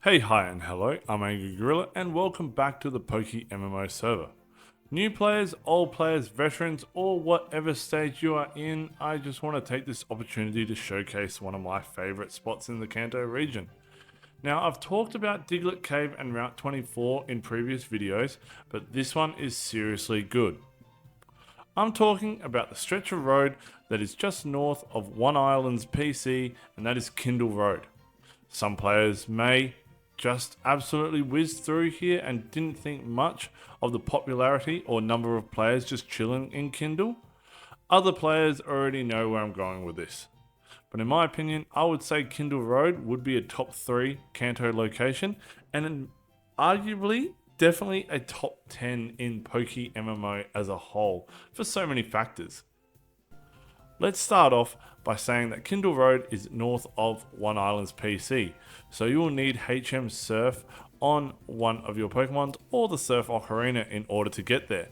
Hey, hi and hello, I'm Angry Gorilla and welcome back to the PokeMMO server. New players, old players, veterans, or whatever stage you are in, I just want to take this opportunity to showcase one of my favourite spots in the Kanto region. Now, I've talked about Diglett Cave and Route 24 in previous videos, but this one is seriously good. I'm talking about the stretch of road that is just north of One Island's PC, and that is Kindle Road. Some players may just absolutely whizzed through here and didn't think much of the popularity or number of players just chilling in Kindle. Other players already know where I'm going with this. But in my opinion, I would say Kindle Road would be a top 3 Kanto location and arguably definitely a top 10 in PokeMMO as a whole for so many factors. Let's start off by saying that Kindle Road is north of One Island's PC, so you will need HM Surf on one of your Pokemon or the Surf Ocarina in order to get there.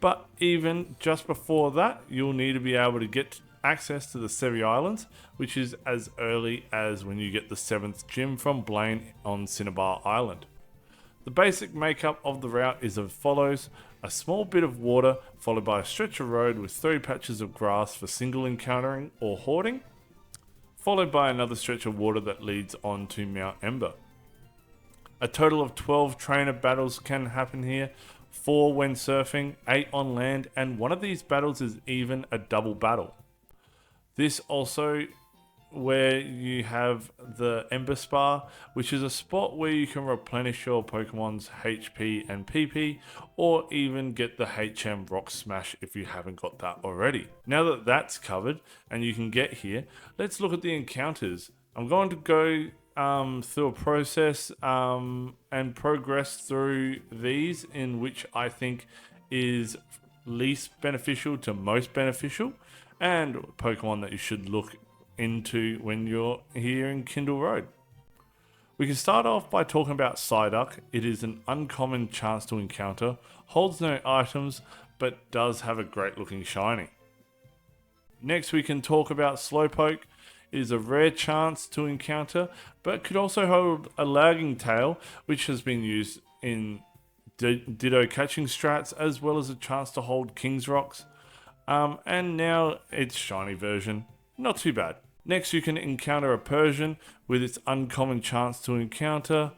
But even just before that, you'll need to be able to get access to the Sevi Islands, which is as early as when you get the 7th gym from Blaine on Cinnabar Island. The basic makeup of the route is as follows: a small bit of water followed by a stretch of road with 3 patches of grass for single encountering or hoarding, followed by another stretch of water that leads on to Mount Ember. A total of 12 trainer battles can happen here, 4 when surfing, 8 on land, and one of these battles is even a double battle. This also where you have the Ember Spa, which is a spot where you can replenish your Pokemon's HP and PP, or even get the HM Rock Smash if you haven't got that already. Now that that's covered and you can get here, let's look at the encounters. I'm going to go through a process and progress through these in which I think is least beneficial to most beneficial, and Pokemon that you should look into when you're here in Kindle Road. We can start off by talking about Psyduck. It is an uncommon chance to encounter, holds no items, but does have a great looking shiny. Next we can talk about Slowpoke. It is a rare chance to encounter, but could also hold a lagging tail, which has been used in Ditto catching strats, as well as a chance to hold King's Rocks. And now its shiny version. Not too bad. Next you can encounter a Persian with its uncommon chance to encounter.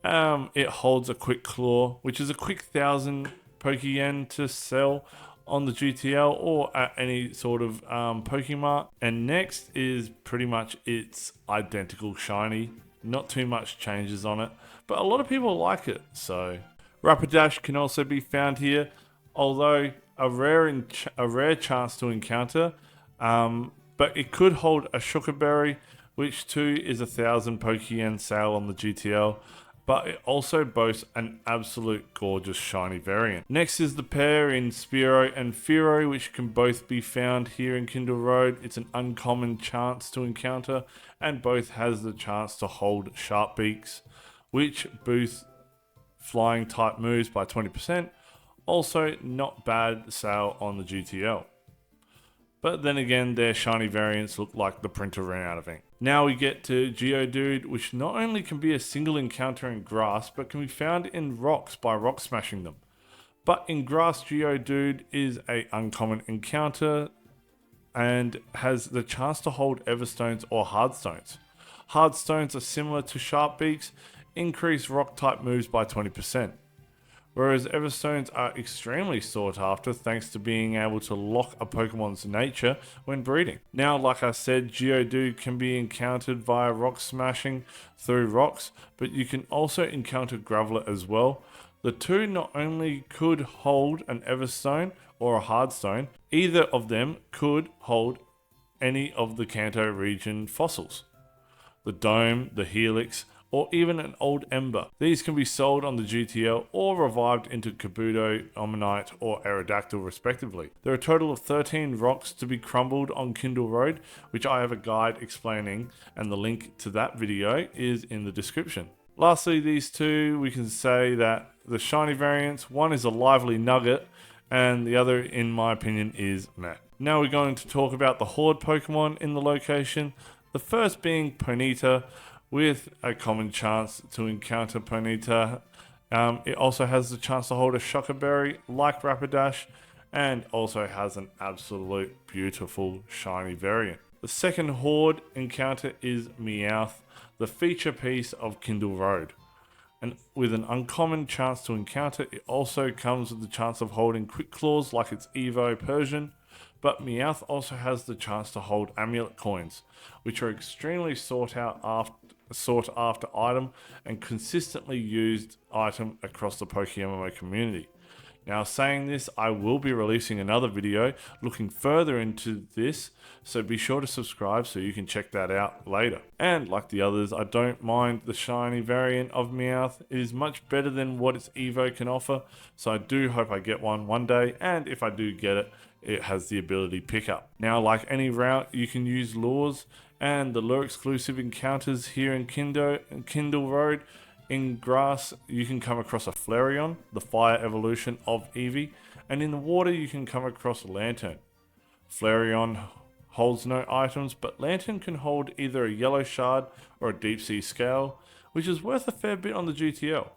It holds a Quick Claw, which is a quick 1000 Pokeyen to sell on the GTL or at any sort of Pokemart. And next is pretty much its identical shiny. Not too much changes on it, but a lot of people like it. So Rapidash can also be found here, although a rare chance to encounter. But it could hold a Shuckerberry, which too is a 1000 Pokeyen sale on the GTL, but it also boasts an absolute gorgeous shiny variant. Next is the pair in Spearow and Fearow, which can both be found here in Kindle Road. It's an uncommon chance to encounter, and both has the chance to hold Sharp Beaks, which boosts flying type moves by 20%. Also not bad sale on the GTL. But then again, their shiny variants look like the printer ran out of ink. Now we get to Geodude, which not only can be a single encounter in grass, but can be found in rocks by rock smashing them. But in grass, Geodude is a uncommon encounter and has the chance to hold Everstones or Hardstones. Hardstones are similar to Sharp Beaks, increase rock type moves by 20%. Whereas Everstones are extremely sought after thanks to being able to lock a Pokemon's nature when breeding. Now, like I said, Geodude can be encountered via rock smashing through rocks, but you can also encounter Graveler as well. The two not only could hold an Everstone or a Hardstone, either of them could hold any of the Kanto region fossils. The Dome, the Helix, or even an old Ember. These can be sold on the GTL or revived into Kabuto, Omanyte, or Aerodactyl respectively. There are a total of 13 rocks to be crumbled on Kindle Road, which I have a guide explaining, and the link to that video is in the description. Lastly, these two, we can say that the shiny variants, one is a lively Nugget, and the other, in my opinion, is meh. Now we're going to talk about the Horde Pokemon in the location. The first being Ponyta, with a common chance to encounter Ponyta. It also has the chance to hold a Shocker Berry like Rapidash, and also has an absolute beautiful shiny variant. The second Horde encounter is Meowth, the feature piece of Kindle Road. And with an uncommon chance to encounter, it also comes with the chance of holding Quick Claws like its Evo Persian, but Meowth also has the chance to hold Amulet Coins, which are extremely sought after item and consistently used item across the PokeMMO community. Now, saying this, I will be releasing another video looking further into this, so be sure to subscribe so you can check that out later. And like the others, I don't mind the shiny variant of Meowth. It is much better than what its Evo can offer, so I do hope I get one day, and if I do get it, it has the ability pickup. Now, like any route, you can use lures, and the lure exclusive encounters here in Kindle Road. In grass, you can come across a Flareon, the fire evolution of Eevee, and in the water, you can come across a Lantern. Flareon holds no items, but Lantern can hold either a yellow shard or a deep sea scale, which is worth a fair bit on the GTL.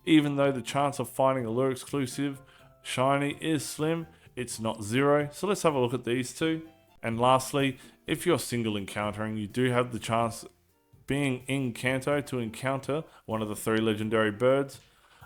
Even though the chance of finding a lure exclusive shiny is slim, it's not zero, so let's have a look at these two. And lastly, if you're single encountering, you do have the chance, being in Kanto, to encounter one of the 3 legendary birds,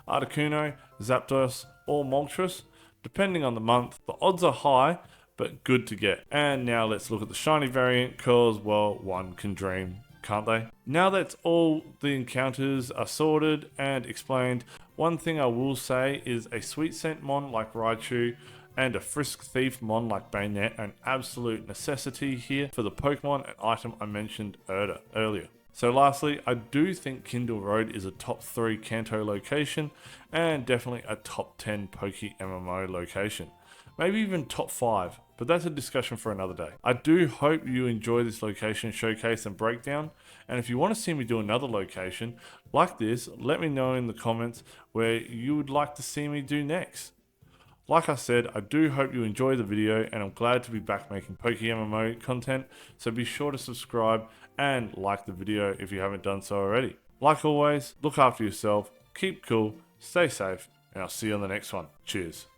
Articuno, Zapdos, or Moltres. Depending on the month, the odds are high, but good to get. And now let's look at the shiny variant, cause, well, one can dream, can't they? Now that all the encounters are sorted and explained, one thing I will say is a Sweet Scent Mon like Raichu and a Frisk Thief Mon like Bayonet are an absolute necessity here for the Pokemon and item I mentioned earlier. So lastly, I do think Kindle Road is a top 3 Kanto location and definitely a top 10 PokeMMO location. Maybe even top 5, but that's a discussion for another day. I do hope you enjoy this location showcase and breakdown, and if you want to see me do another location like this, let me know in the comments where you would like to see me do next. Like I said, I do hope you enjoy the video, and I'm glad to be back making PokeMMO content, so be sure to subscribe and like the video if you haven't done so already. Like always, look after yourself, keep cool, stay safe, and I'll see you on the next one. Cheers.